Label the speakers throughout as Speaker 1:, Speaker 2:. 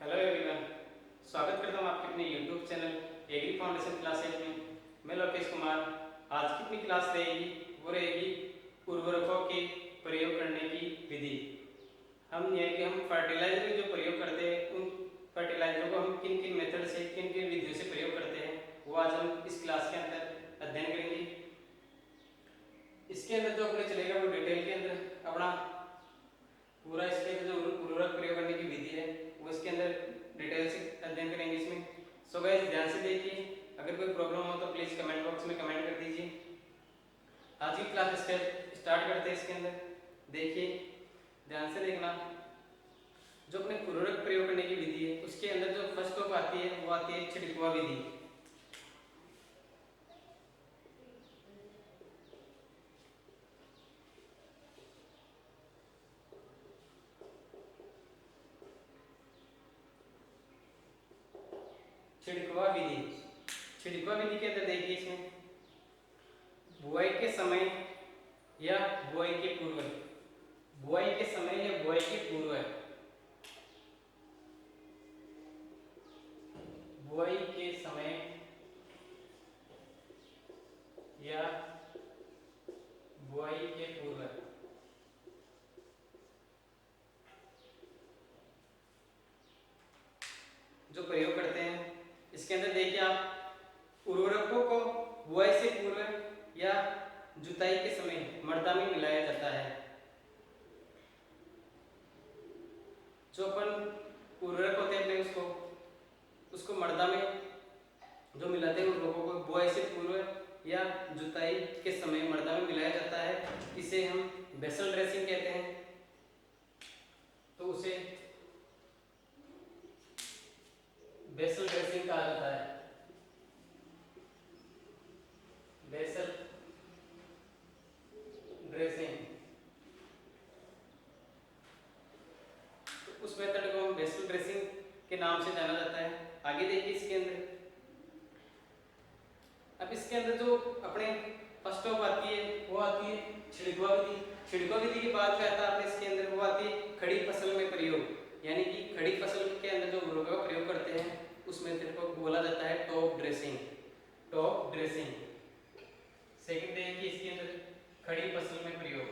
Speaker 1: Hello everyone, स्वागत करता हूँ आपके अपने YouTube channel agri foundation classes में। मैं लोकेश कुमार। आज की अपनी क्लास रहेगी वो रहेगी उर्वरकों के प्रयोग करने की विधि। हम फर्टिलाइजर जो प्रयोग करते हैं उन फर्टिलाइजरों को हम किन किन मेथड से किन किन विधियों से प्रयोग करते हैं वो आज हम इस क्लास के अंदर अध्ययन करेंगे। इसके अंदर जो अपने चलेगा वो डिटेल के अंदर अपना पूरा इसके अंदर जो उर्वरक प्रयोग करने की विधि है वो इसके अंदर डिटेल से अध्ययन करेंगे इसमें। सो गाइस ध्यान से देखिए, अगर कोई प्रॉब्लम हो तो प्लीज कमेंट बॉक्स में कमेंट कर दीजिए। आज की क्लास स्टार्ट करते हैं। इसके अंदर देखिए, ध्यान से देखना। जो अपने उर्वरक प्रयोग करने की विधि है उसके अंदर जो फर्स्ट स्टेप आती है वो आती है छिड़कवा विधि। छिड़कवा विधि, छिड़कवा विधि के अंदर देखिए इसमें बुआई के समय या बुआई के पूर्व, बुआई के समय या बुआई के पूर्व, बुआई के समय या बुआई के पूर्व जो प्रयोग करते हैं। इसके अंदर देखिए आप उर्वरकों को बुआई से पूर्व या जुताई के समय मृदा में मिलाया जाता है। जो अपन उर्वरक होते हैं अपने उसको मृदा में जो मिलाते हैं उर्वरकों को बुआई से पूर्व या जुताई के समय मृदा में मिलाया जाता है। इसे हम बेसल ड्रेसिंग कहते हैं। तो उसे बेसल ड्रेसिंग कहा जाता है। बेसल ड्रेसिंग, उस मेथड को हम बेसल ड्रेसिंग के नाम से जाना जाता है। आगे देखिए इसके अंदर, अब इसके अंदर जो अपने फर्स्ट स्टेप आती है वो आती है छिड़कवा विधि। छिड़कवा विधि की बात करता है इसके अंदर वो आती है खड़ी फसल में प्रयोग, यानी कि खड़ी फसल के अंदर जो उर्वरक का प्रयोग करते हैं उस मेथड को बोला जाता है top dressing. Top dressing. Second देखिए इसके अंदर खड़ी फसल में प्रयोग,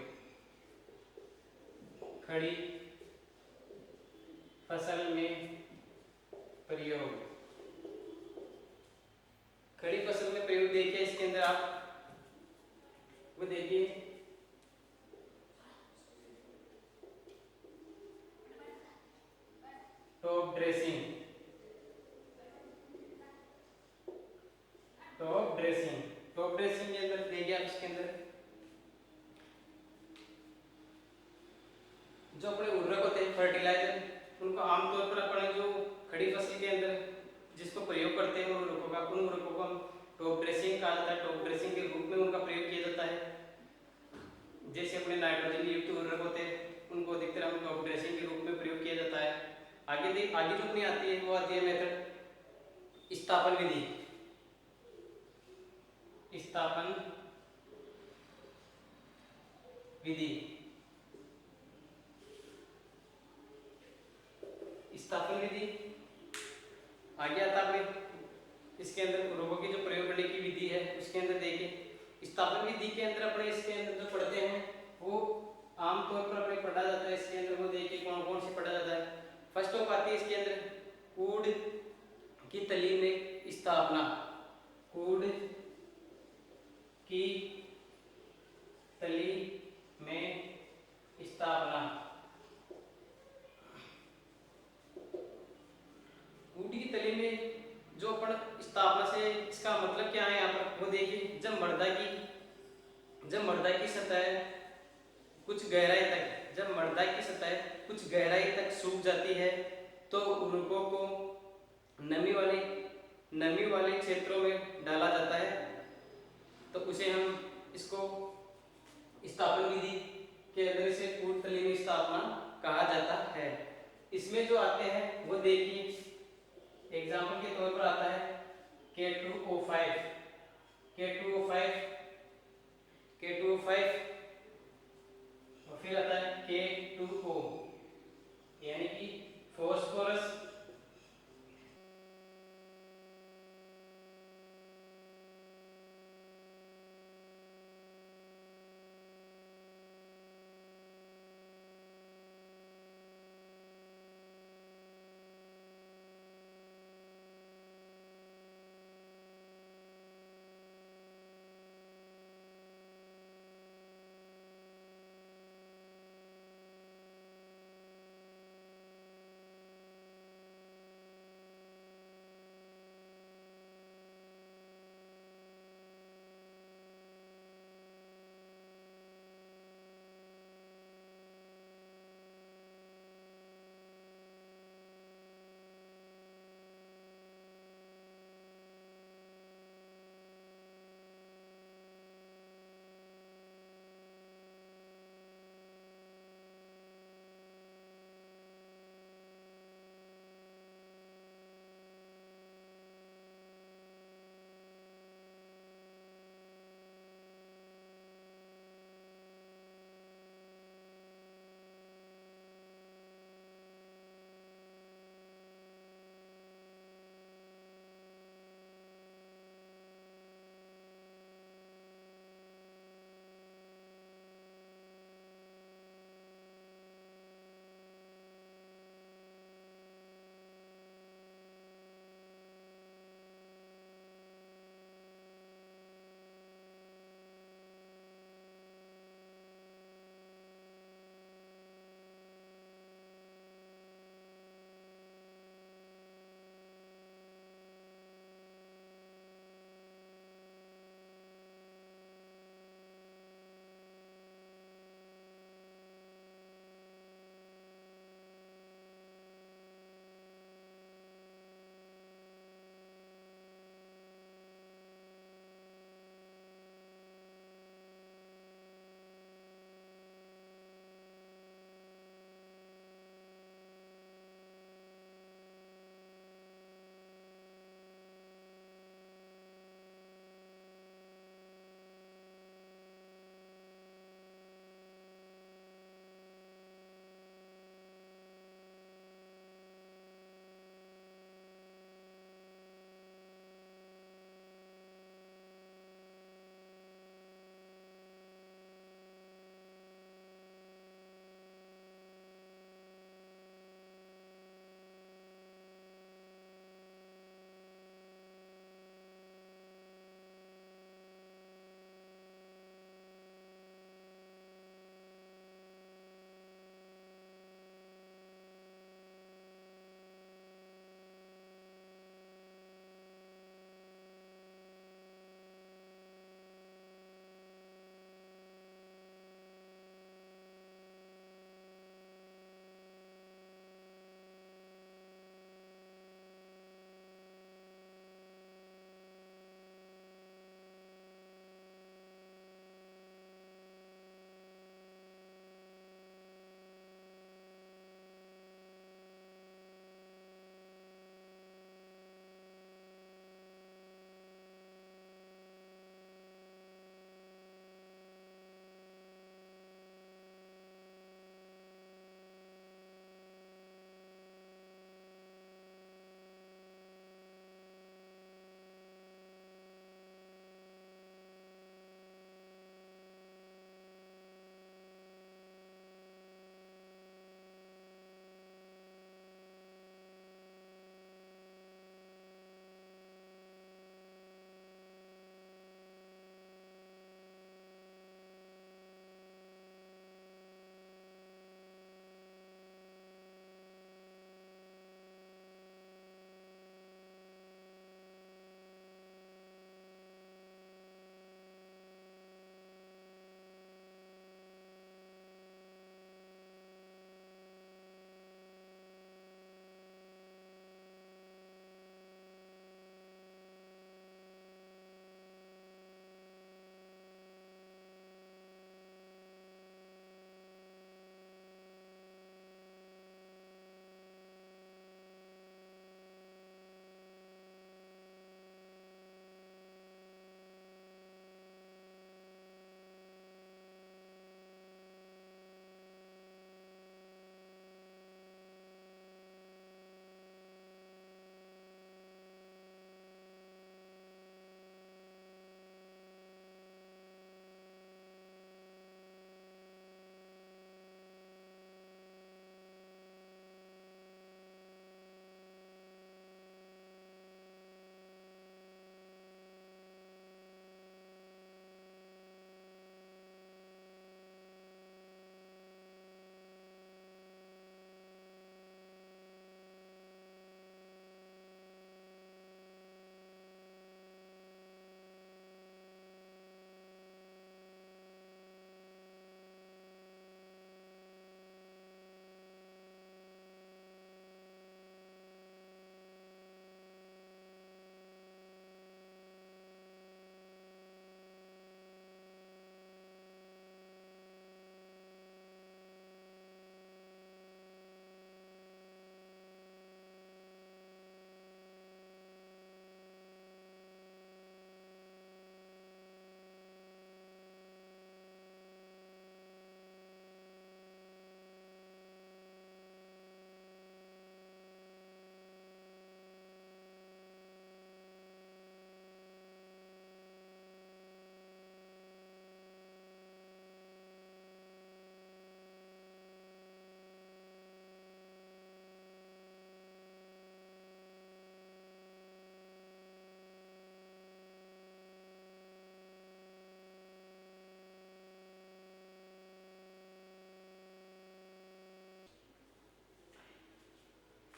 Speaker 1: खड़ी फसल में प्रयोग, खड़ी फसल में प्रयोग देखिए इसके अंदर आप वो देखिए top dressing, top dressing, top dressing के अंदर देखिए आप इसके अंदर जो अपने उर्वरक होते हैं फर्टिलाइजर उनको आमतौर पर अपने जो खड़ी फसल के अंदर जिसको प्रयोग करते हैं उर्वरकों का, उन उर्वरकों को हम टॉप ड्रेसिंग कहा जाता है। टॉप ड्रेसिंग के रूप में उनका प्रयोग किया जाता है। जैसे अपने नाइट्रोजन युक्त उर्वरक होते हैं उनको अधिकतर हम टॉप ड्रेसिंग के रूप में प्रयोग किया जाता है। आगे जो अपनी आती है वो आती है मेथड स्थापन विधि। स्थापन विधि, स्थापन विधि आगे आता है। इसके अंदर उर्वरकों की जो प्रयोग करने की विधि है उसके अंदर देखिए स्थापन विधि के अंदर अपने इसके अंदर जो पढ़ते हैं वो आमतौर पर अपने पढ़ा जाता है। इसके अंदर वो देखिए कौन कौन से पढ़ा जाता है। फर्स्ट ऑफ आती है इसके अंदर ऊड की तली में स्थापना, ऊड की तली में स्थापना। ऊड की तली में जो अपन स्थापना से इसका मतलब क्या है यहाँ पर वो देखिए, जब मृदा की सतह कुछ गहराई तक, जब मृदा की सतह कुछ गहराई तक सूख जाती है तो उर्वरकों को नमी वाले क्षेत्रों में डाला जाता है। तो उसे हम इसको स्थापन विधि के अंदर इसे ऊड तली में स्थापना कहा जाता है। इसमें जो आते हैं वो देखिए एग्जाम्पल के तौर पर आता है K2O5, K2O5, K2O5 और फिर आता है K2O यानी कि फॉस्फोरस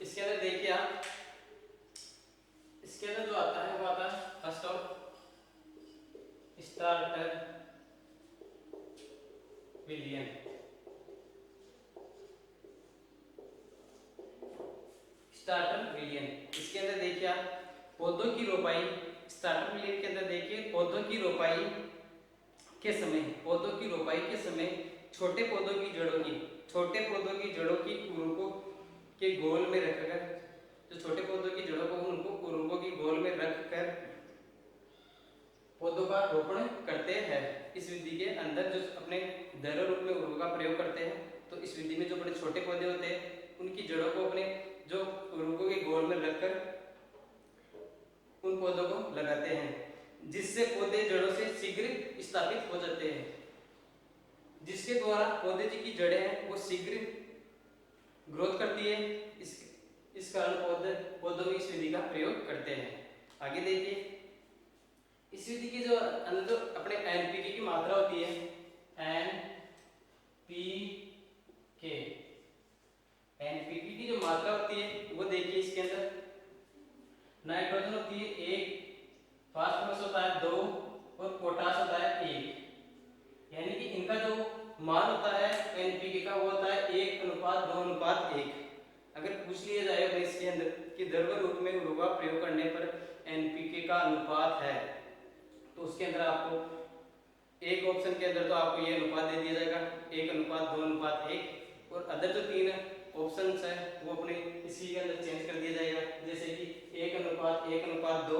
Speaker 1: इसके अंदर देखिए आप, इसके अंदर जो आता है वो आता है फर्स्ट ऑफ स्टार्टर विलियन। स्टार्टर विलियन, इसके अंदर देखिए आप पौधों की रोपाई, स्टार्टर विलियन के अंदर देखिए पौधों की रोपाई के समय, पौधों की रोपाई के समय छोटे पौधों की जड़ों की उर्वरकों के गोल में रखकर, जो छोटे पौधों की जड़ों को उनको उर्वरकों की गोल में रखकर पौधों का रोपण करते हैं। इस विधि के अंदर जो अपने धैर्य रूप में उर्वरक का प्रयोग करते हैं, तो इस विधि में जो बड़े छोटे पौधे होते हैं उनकी जड़ों को अपने जो उर्वरकों के गोल में रखकर उन पौधों को लगाते हैं, जिससे पौधे जड़ों से शीघ्र स्थापित हो जाते हैं, जिसके द्वारा पौधे की जड़ें हैं वो शीघ्र ग्रोथ करती है। इस कारण पौधों में इस विधि का प्रयोग करते हैं। आगे देखिए, इस विधि के जो अंदर जो अपने एनपीके की मात्रा होती है, एनपीके की जो मात्रा होती है वो देखिए, इसके अंदर नाइट्रोजन होती है 1, फास्फोरस होता है 2 और पोटास होता है 1। यानी कि इनका जो मान होता है एनपीके का वो होता है 1:2:1। अगर पूछ लिया जाए इसके अंदर कि द्रव्य रूप में उर्वरक का प्रयोग करने पर एनपीके का अनुपात है, तो उसके अंदर आपको एक ऑप्शन के अंदर तो आपको ये अनुपात दे दिया जाएगा 1:2:1, और अदर जो 3 ऑप्शंस है वो अपने इसी के अंदर चेंज कर दिया जाएगा, जैसे कि 1:1:2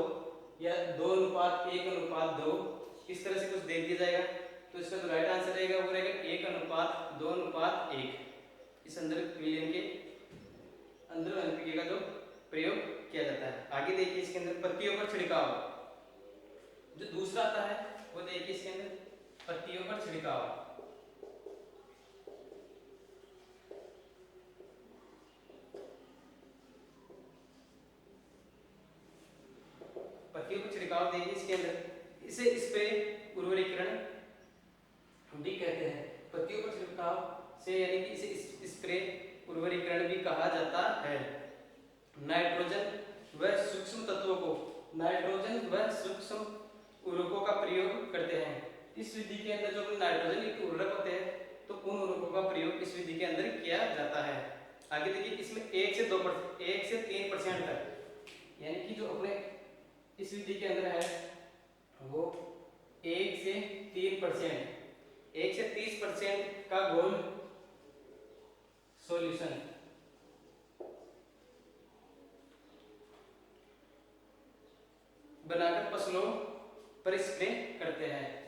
Speaker 1: या 2:1:2, इस तरह से कुछ दे दिया जाएगा। तो इसका जो राइट आंसर रहेगा वो रहेगा 1:2:1। इस अंदर विलियन के अंदर एनपीके का जो प्रयोग किया जाता है। आगे देखिए, इसके अंदर पत्तियों पर छिड़काव, जो दूसरा आता है वो देखिए, इसके अंदर पत्तियों पर छिड़काव। पत्तियों पर छिड़काव देखिए, इसके अंदर इसे स्प्रे उर्वरीकरण भी कहते हैं। पत्तियों पर छिड़काव से यानी कि इसे स्प्रे उर्वरीकरण भी कहा जाता है। नाइट्रोजन व सूक्ष्म तत्वों को, नाइट्रोजन व सूक्ष्म उर्वरकों का प्रयोग करते हैं। इस विधि के अंदर जो नाइट्रोजन युक्त उर्वरक होते हैं तो उन उर्वरकों का प्रयोग इस विधि के अंदर किया जाता है। आगे देखिए, इसमें 1 से 3% तक, यानी कि जो अपने इस विधि के अंदर है वो 1 से 3%, 1 से 30% का घोल सॉल्यूशन बनाकर फसलों पर स्प्रे करते हैं।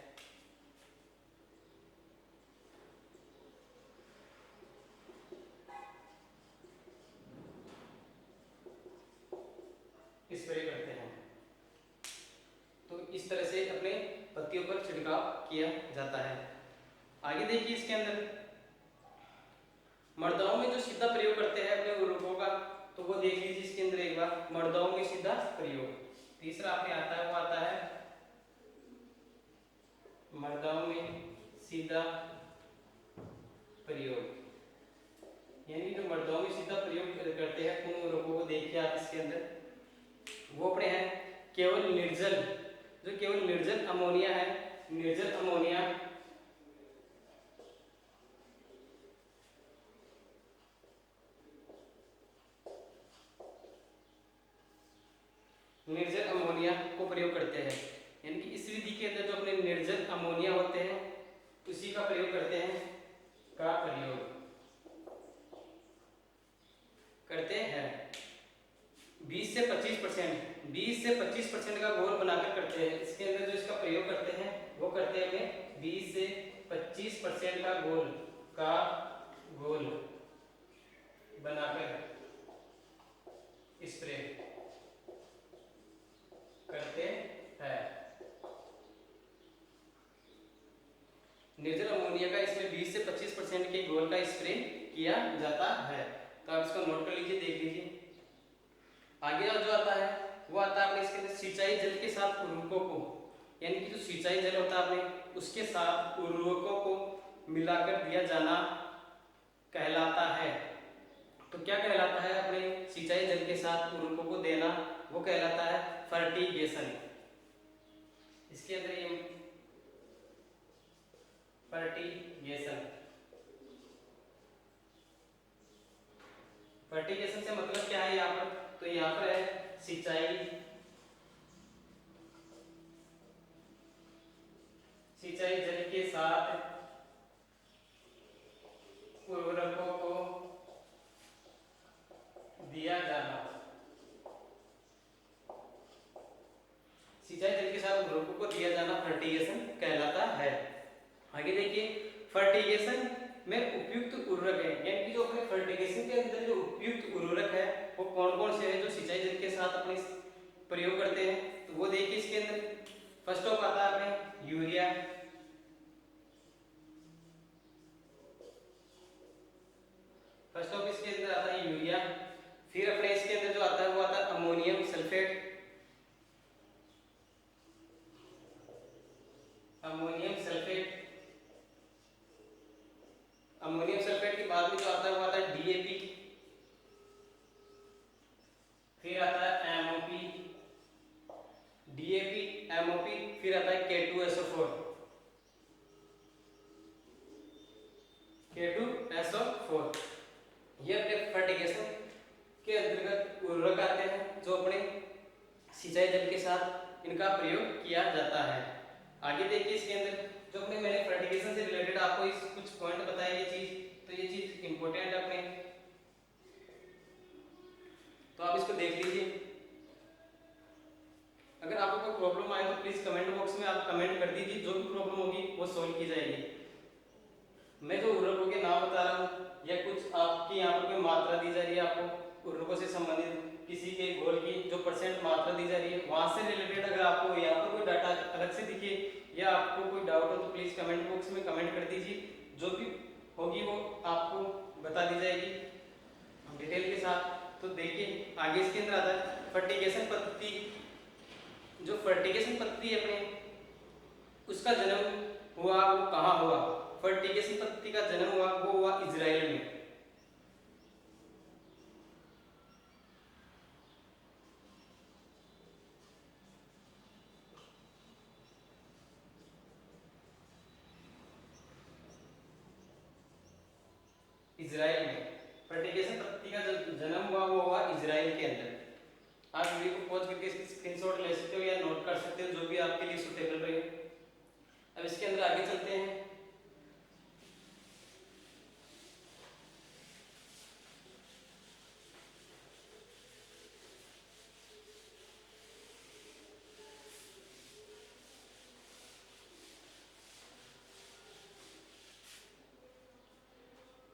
Speaker 1: स्प्रे करते हैं, तो इस तरह से अपने पत्तियों पर छिड़काव किया जाता है। आगे देखिए, इसके अंदर मर्दाओं में जो सीधा प्रयोग करते हैं अपने उर्वरकों का, तो वो देख लीजिए इसके अंदर एक बार, मर्दाओं में सीधा प्रयोग। तीसरा आपने आता है वो आता है मर्दाओं में सीधा प्रयोग, यानी जो मर्दाओं में सीधा प्रयोग करते हैं उन उर्वरकों को देखिए आप, इसके अंदर वो अपने हैं केवल निर्जल, जो केवल निर्जल अमोनिया है, निर्जल अमोनिया, निर्जल अमोनिया को प्रयोग करते हैं। यानी कि इस विधि के अंदर जो अपने निर्जल अमोनिया होते हैं उसी का प्रयोग करते हैं, का प्रयोग करते हैं। 20 से 25% का घोल बनाकर करते हैं। इसके अंदर जो इसका प्रयोग करते हैं वो करते हैं 20 से 25% का घोल बनाकर स्प्रे करते हैं। निर्जल अमोनिया का इसमें 20 से 25% के घोल का स्प्रे किया जाता है। तो आप इसको नोट कर लीजिए, देख लीजिए। आगे जो आता है वो आता है अपने इसके अंदर सिंचाई जल के साथ उर्वरकों को, यानी कि जो सिंचाई जल होता है अपने उसके साथ उर्वरकों को मिलाकर दिया जाना कहलाता है। तो क्या कहलाता है अपने सिंचाई साथ उर्वरकों को देना वो कहलाता है फर्टिगेशन। इसके अंदर ये फर्टिगेशन, फर्टिगेशन से मतलब क्या है यहाँ पर, तो यहाँ पर है सिंचाई, सिंचाई जल के साथ उर्वरकों को दिया जाना, सिंचाई जल के साथ उर्वरकों को दिया जाना फर्टिगेशन कहलाता है। आगे देखिए, फर्टिगेशन में उपयुक्त उर्वरक है, यानी कि जो अपने फर्टिगेशन के अंदर जो उपयुक्त उर्वरक है वो कौन कौन से हैं जो सिंचाई जल के साथ अपने प्रयोग करते हैं, तो वो देखिए इसके अंदर फर्स्ट ऑफ आता है अपने यूरिया, फर्स्ट ऑफ इसके अंदर आता है यूरिया। फिर अपने इसके अंदर जो आता है वो आता है ammonium sulphate, ammonium sulphate, ammonium sulphate के बाद में जो आता है वो आता है डीएपी, फिर आता है एमओपी, डीएपी एमओपी, फिर आता है K2SO4, K2SO4। ये अपने फर्टिगेशन के अंतर्गत उर्वरक आते हैं जो अपने सिंचाई जल के साथ इनका प्रयोग किया जाता है। आगे देखिए इसके अंदर जो अपने मैंने फर्टिगेशन से रिलेटेड आपको इस कुछ पॉइंट बताया ये चीज, तो ये चीज इंपॉर्टेंट है अपने, तो आप इसको देख लीजिए। अगर आपको कोई प्रॉब्लम आए तो प्लीज कमेंट बॉक्स में आप कमेंट कर दीजिए, जो भी प्रॉब्लम होगी वो सॉल्व की जाएगी। मैं जो उर्वरकों के नाम बता रहा हूँ या कुछ आपकी यहाँ पर कोई मात्रा दी जा रही है आपको उर्वरकों से संबंधित किसी के घोल की जो परसेंट मात्रा दी जा रही है वहां से रिलेटेड अगर आपको यहाँ पर कोई डाटा अलग से दिखे या आपको कोई डाउट हो तो प्लीज कमेंट बॉक्स में कमेंट कर दीजिए, जो भी होगी वो आपको बता दी जाएगी डिटेल के साथ। तो देखिए आगे इसके अंदर आता है फर्टिगेशन पद्धति। जो फर्टिगेशन पद्धति है अपने उसका जन्म हुआ वो कहाँ हुआ, फर्टिगेशन पद्धति का जन्म हुआ वो हुआ इजराइल में। इजराइल में फर्टिगेशन पद्धति का जन्म हुआ वो हुआ इजराइल के अंदर। आप वीडियो को पॉज करके स्क्रीनशॉट ले सकते हो या नोट कर सकते हो, जो भी आपके लिए सुटेबल रहे। अब इसके अंदर आगे चलते हैं।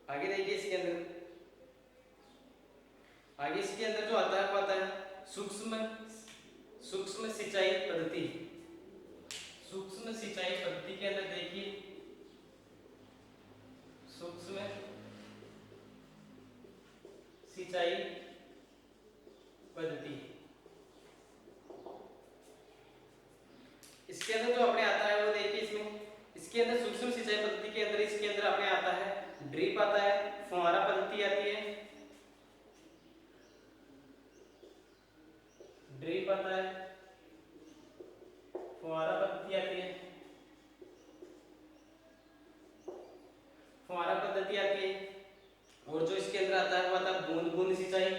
Speaker 1: आगे देखिए इसके अंदर, आगे इसके अंदर जो आता है वो आता है सूक्ष्म सूक्ष्म सिंचाई पद्धति। सूक्ष्म सिंचाई पद्धति के अंदर देखिए सूक्ष्म सिंचाई पद्धति, इसके अंदर जो अपने आता है वो देखिए इसमें, इसके अंदर सूक्ष्म सिंचाई पद्धति के अंदर इसके अंदर अपने आता है ड्रिप आता है, फुहारा पद्धति आती है, ड्रिप आता है, फुहारा पद्धति आती है, फुहारा पद्धति आती है, और जो इसके अंदर आता है वो आता है बूंद बूंद सिंचाई,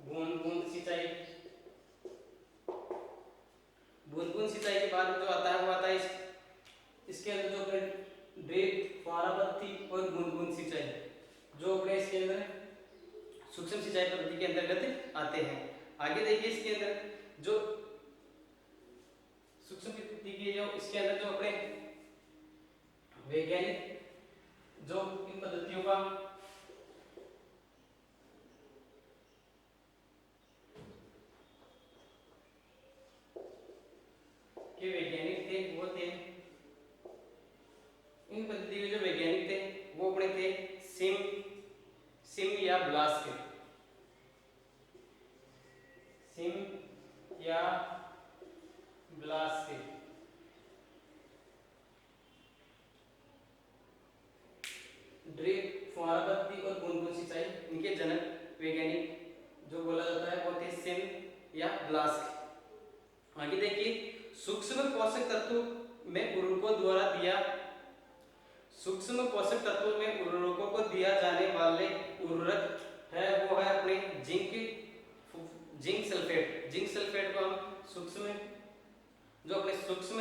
Speaker 1: बूंद बूंद सिंचाई। बूंद बूंद सिंचाई के बाद जो आता है वो आता है इसके अंदर जो अपने ड्रिप, फुहारा पद्धति और बूंद बूंद सिंचाई जो अपने इसके अंदर सूक्ष्म सिंचाई पद्धति के अंतर्गत आते हैं। आगे देखिए इसके अंदर जो सूक्ष्म पद्धति के जो इसके अंदर जो अपने वैज्ञानिक जो इन पद्धतियों का के वैज्ञानिक थे वो थे, इन पद्धति के जो वैज्ञानिक थे वो अपने थे सिम या ब्लास के, सिम या ब्लास के। ड्रिप, फुहारा पद्धति और बूंद बूंद सिंचाई, इनके जनक वैज्ञानिक जो बोला जाता है वो थे सेन या ब्लास्क। आगे देखिए, सूक्ष्म पोषक तत्व में उर्वरकों द्वारा दिया, सूक्ष्म पोषक तत्वों में उर्वरकों को दिया जाने वाले उर्वरक है वो है अपने जिंक सल्फेट। जिंक सल्फेट को हम सूक्ष्म, जो अपने सूक्ष्म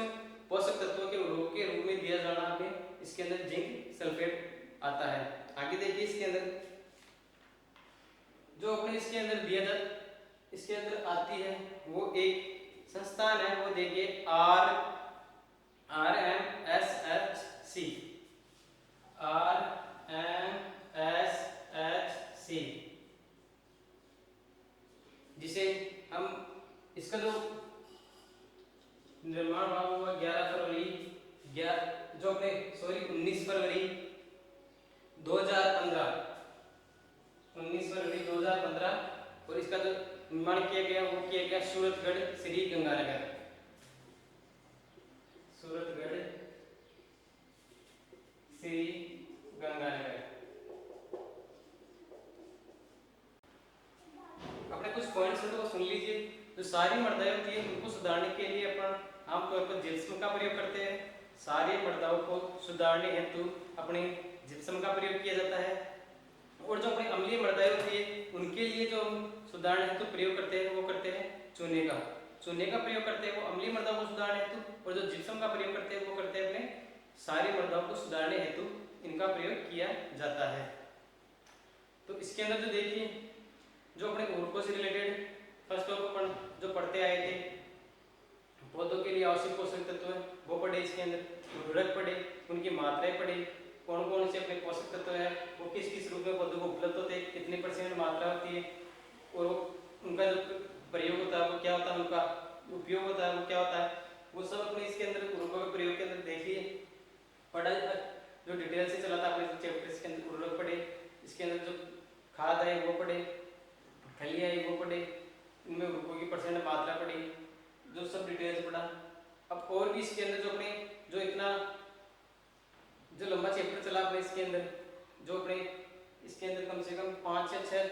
Speaker 1: पोषक तत्वों के उर्वरक के रूप में दिया जाना हमें, इसके अंदर जिंक सल्फेट आता है। आगे देखिए, इसके अंदर जो अपने इसके अंदर दिया जाता, इसके अंदर आती है वो एक संस्थान है, वो देखिए RMSHC, RMSHC, जिसे हम, इसका जो निर्माण हुआ हुआ 11 फरवरी, जो अपने 19 फरवरी 2015, 19 फरवरी 2015, और इसका जो निर्माण किया गया वो किया गया सूरतगढ़ श्री गंगानगर, सूरतगढ़ श्री गंगानगर। अपने कुछ पॉइंट्स हैं तो वो सुन लीजिए। जो सारी मृदाएं होती है उनको सुधारने के लिए अपन आमतौर पर जिप्सम का प्रयोग करते हैं। सारी मृदाओं को सुधारने हेतु अपने जिप्सम का प्रयोग किया जाता है। और जो अपनी अम्लीय मृदाएं होती है उनके लिए जो हम सुधारने हेतु प्रयोग करते हैं वो करते हैं चूने का, चूने का प्रयोग करते हैं वो अम्लीय मृदाओं को सुधारने हेतु, और जो जिप्सम का प्रयोग करते हैं वो करते हैं अपने सारी मृदाओं को सुधारने हेतु इनका प्रयोग किया जाता है। तो इसके अंदर जो देखिए, जो अपने उर्वरकों से रिलेटेड फर्स्ट ऑफ अपन जो पढ़ते आए थे, पौधों के लिए आवश्यक पोषक तत्व है वो पढ़े, इसके अंदर उर्वरक पढ़े, उनकी मात्राएं पढ़ी, कौन कौन से अपने पोषक तत्व है वो किस किस रूप में पौधों को उपलब्ध होते हैं, कितने % मात्रा होती है, और उनका जो प्रयोग होता है वो क्या होता है, उनका उपयोग होता है वो क्या होता है, वो सब अपने इसके अंदर उर्वरकों के प्रयोग के अंदर देखिए पढ़ा, जो डिटेल से चला था अपने चैप्टर के अंदर उर्वरक पढ़े, इसके अंदर जो खाद है वो पढ़े, खलियां है वो पढ़े, इनमें उर्वरकों की % मात्रा पढ़ी, जो सब डिटेल से पढ़ा। अब और भी इसके अंदर जो अपने जो इतना जो लंबा चैप्टर चला अपने इसके अंदर, जो अपने इसके अंदर कम से कम 5 या 6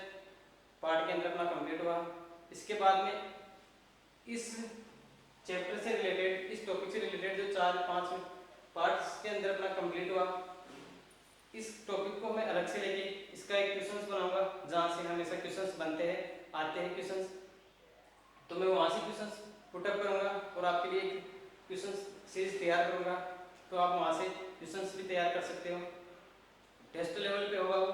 Speaker 1: पार्ट के अंदर अपना कंप्लीट हुआ। इसके बाद में इस चैप्टर से रिलेटेड, इस टॉपिक से रिलेटेड जो 4-5 पार्ट्स के अंदर अपना कंप्लीट हुआ, इस टॉपिक को मैं अलग से लेके इसका एक क्वेश्चंस बनाऊंगा, जहाँ से हमेशा क्वेश्चंस बनते हैं, आते हैं क्वेश्चंस, तो मैं वहाँ से क्वेश्चंस पुटअप करूंगा और आपके लिए क्वेश्चंस सीरीज तैयार करूंगा, तो आप वहाँ से क्वेश्चंस भी तैयार कर सकते हो। टेस्ट लेवल पे होगा वो,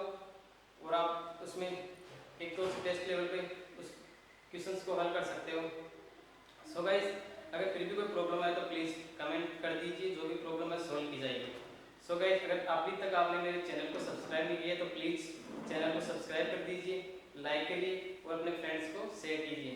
Speaker 1: और आप उसमें एक तो टेस्ट लेवल पे उस क्वेश्चंस को हल कर सकते हो। सो गाइस, अगर फिर भी कोई प्रॉब्लम है तो प्लीज़ कमेंट कर दीजिए, जो भी प्रॉब्लम है सॉल्व की जाएगी। सो गाइस, अगर अभी तक आपने मेरे चैनल को सब्सक्राइब नहीं किया तो प्लीज़ चैनल को सब्सक्राइब कर दीजिए, लाइक करिए और अपने फ्रेंड्स को शेयर कीजिए।